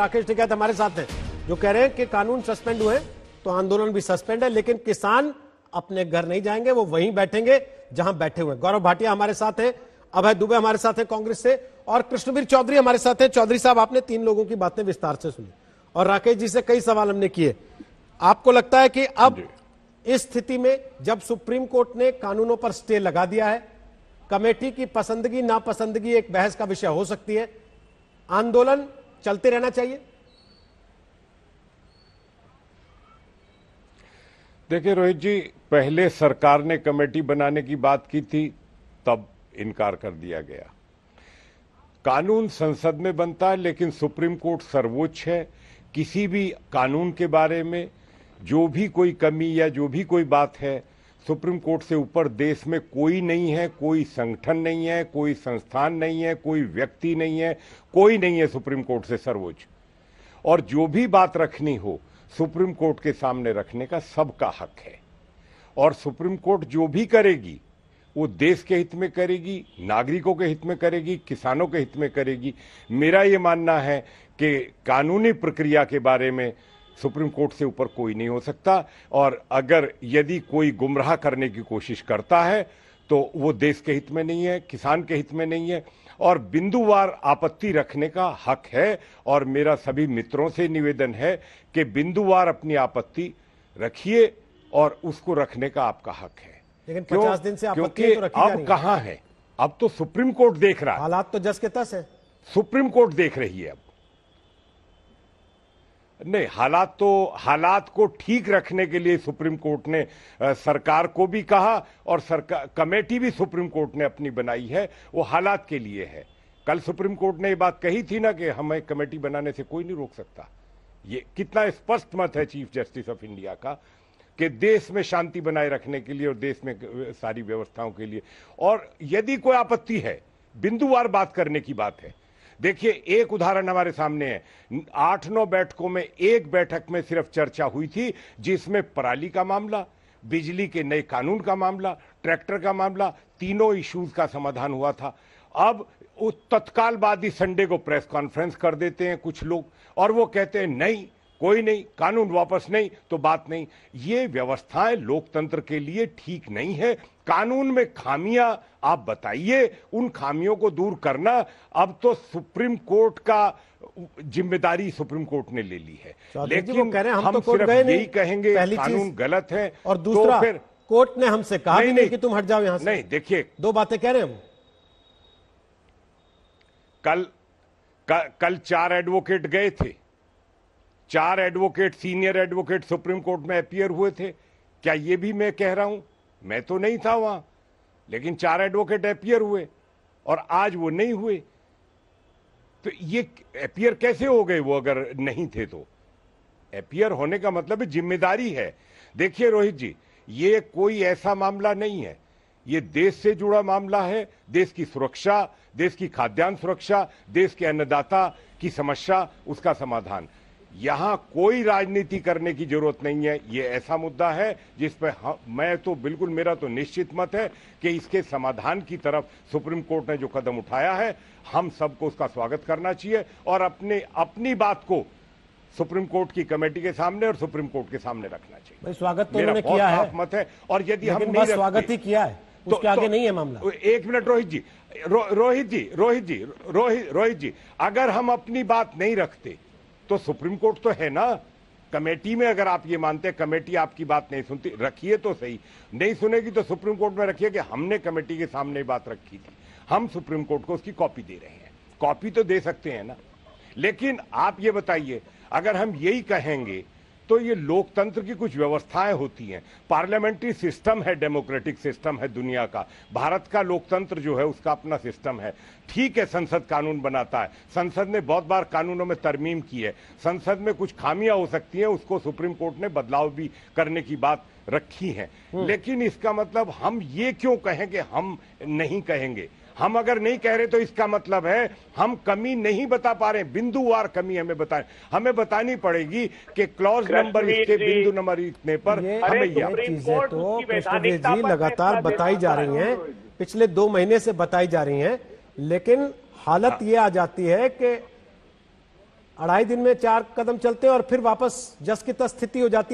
राकेश टिकैत हमारे साथ हैं जो कह रहे हैं कि कानून सस्पेंड हुए तो आंदोलन भी सस्पेंड है, लेकिन किसान अपने घर नहीं जाएंगे, वो वहीं बैठेंगे जहां बैठे हुए। गौरव भाटिया हमारे साथ हैं, अभय दुबे हमारे साथ हैं कांग्रेस से, और कृष्णवीर चौधरी हमारे साथ हैं। चौधरी साहब, आपने तीन लोगों की बातें विस्तार से सुनी और राकेश जी से कई सवाल हमने किए। आपको लगता है कि अब इस स्थिति में जब सुप्रीम कोर्ट ने कानूनों पर स्टे लगा दिया है, कमेटी की पसंदगी नापसंदगी एक बहस का विषय हो सकती है, आंदोलन चलते रहना चाहिए? देखिए रोहित जी, पहले सरकार ने कमेटी बनाने की बात की थी, तब इनकार कर दिया गया। कानून संसद में बनता है, लेकिन सुप्रीम कोर्ट सर्वोच्च है। किसी भी कानून के बारे में जो भी कोई कमी या जो भी कोई बात है, सुप्रीम कोर्ट से ऊपर देश में कोई नहीं है, कोई संगठन नहीं है, कोई संस्थान नहीं है, कोई व्यक्ति नहीं है, कोई नहीं है सुप्रीम कोर्ट से सर्वोच्च। और जो भी बात रखनी हो सुप्रीम कोर्ट के सामने रखने का सबका हक है। और सुप्रीम कोर्ट जो भी करेगी वो देश के हित में करेगी, नागरिकों के हित में करेगी, किसानों के हित में करेगी। मेरा ये मानना है कि कानूनी प्रक्रिया के बारे में सुप्रीम कोर्ट से ऊपर कोई नहीं हो सकता, और अगर यदि कोई गुमराह करने की कोशिश करता है तो वो देश के हित में नहीं है, किसान के हित में नहीं है, और बिंदुवार आपत्ति रखने का हक है। और मेरा सभी मित्रों से निवेदन है कि बिंदुवार अपनी आपत्ति रखिए और उसको रखने का आपका हक है। लेकिन 50 दिन से आपत्ति तो रखी जा रही है। अब कहां है? अब तो सुप्रीम कोर्ट देख रहा है। हालात तो जस के तस है। सुप्रीम कोर्ट देख रही है। अब नहीं, हालात को ठीक रखने के लिए सुप्रीम कोर्ट ने सरकार को भी कहा, और सरकार कमेटी भी सुप्रीम कोर्ट ने अपनी बनाई है, वो हालात के लिए है। कल सुप्रीम कोर्ट ने ये बात कही थी ना कि हमें कमेटी बनाने से कोई नहीं रोक सकता। ये कितना स्पष्ट मत है चीफ जस्टिस ऑफ इंडिया का कि देश में शांति बनाए रखने के लिए और देश में सारी व्यवस्थाओं के लिए। और यदि कोई आपत्ति है, बिंदुवार बात करने की बात है। देखिए, एक उदाहरण हमारे सामने है। 8-9 बैठकों में एक बैठक में सिर्फ चर्चा हुई थी जिसमें पराली का मामला, बिजली के नए कानून का मामला, ट्रैक्टर का मामला, तीनों इश्यूज का समाधान हुआ था। अब तत्काल बाद ही संडे को प्रेस कॉन्फ्रेंस कर देते हैं कुछ लोग, और वो कहते हैं नहीं, कोई नहीं, कानून वापस नहीं तो बात नहीं। ये व्यवस्थाएं लोकतंत्र के लिए ठीक नहीं है। कानून में खामियां आप बताइए, उन खामियों को दूर करना अब तो सुप्रीम कोर्ट का जिम्मेदारी सुप्रीम कोर्ट ने ले ली है। लेकिन हम सिर्फ यही कहेंगे कानून गलत है, और दूसरा तो फिर कोर्ट ने हमसे कहा नहीं कि तुम हट जाओ यहां से। नहीं, देखिए, दो बातें कह रहे हैं वो। कल 4 एडवोकेट गए थे, 4 advocate, senior advocate supreme court में अपीयर हुए थे। क्या ये भी मैं कह रहा हूं? मैं तो नहीं था वहां, लेकिन 4 एडवोकेट अपीयर हुए और आज वो नहीं हुए। तो ये अपीयर कैसे हो गए वो अगर नहीं थे तो? अपीयर होने का मतलब जिम्मेदारी है। देखिए रोहित जी, ये कोई ऐसा मामला नहीं है, ये देश से जुड़ा मामला है। देश की सुरक्षा, देश की खाद्यान्न सुरक्षा, देश के अन्नदाता की समस्या, उसका समाधान। यहां कोई राजनीति करने की जरूरत नहीं है। ये ऐसा मुद्दा है जिस पे मैं तो बिल्कुल, मेरा तो निश्चित मत है कि इसके समाधान की तरफ सुप्रीम कोर्ट ने जो कदम उठाया है, हम सबको उसका स्वागत करना चाहिए और अपनी बात को सुप्रीम कोर्ट की कमेटी के सामने और सुप्रीम कोर्ट के सामने रखना चाहिए। भाई, स्वागत तो उन्होंने किया है, मत है। और यदि हम नहीं स्वागत ही किया है, उसके आगे नहीं है मामला। एक मिनट रोहित जी, अगर हम अपनी बात नहीं रखते तो सुप्रीम कोर्ट तो है ना कमेटी में। अगर आप ये मानते हैं कमेटी आपकी बात नहीं सुनती, रखिए तो सही। नहीं सुनेगी तो सुप्रीम कोर्ट में रखिए कि हमने कमेटी के सामने बात रखी थी, हम सुप्रीम कोर्ट को उसकी कॉपी दे रहे हैं। कॉपी तो दे सकते हैं ना। लेकिन आप ये बताइए, अगर हम यही कहेंगे तो ये लोकतंत्र की कुछ व्यवस्थाएं होती हैं, पार्लियामेंट्री सिस्टम है, डेमोक्रेटिक सिस्टम है दुनिया का। भारत का लोकतंत्र जो है उसका अपना सिस्टम है। ठीक है, संसद कानून बनाता है, संसद ने बहुत बार कानूनों में तरमीम की है, संसद में कुछ खामियां हो सकती हैं, उसको सुप्रीम कोर्ट ने बदलाव भी करने की बात रखी है। लेकिन इसका मतलब हम ये क्यों कहें कि हम नहीं कहेंगे? हम अगर नहीं कह रहे तो इसका मतलब है हम कमी नहीं बता पा रहे, बिंदुवार कमी हमें बतानी पड़ेगी कि क्लॉज नंबर इसके बिंदु नंबर इतने पर हमें ये चीजें तो कृष्णवीर जी लगातार बताई जा रही हैं, पिछले 2 महीने से बताई जा रही हैं। लेकिन हालत ये आ जाती है कि 2.5 दिन में 4 कदम चलते हैं और फिर वापस जस की तस स्थिति हो जाती है।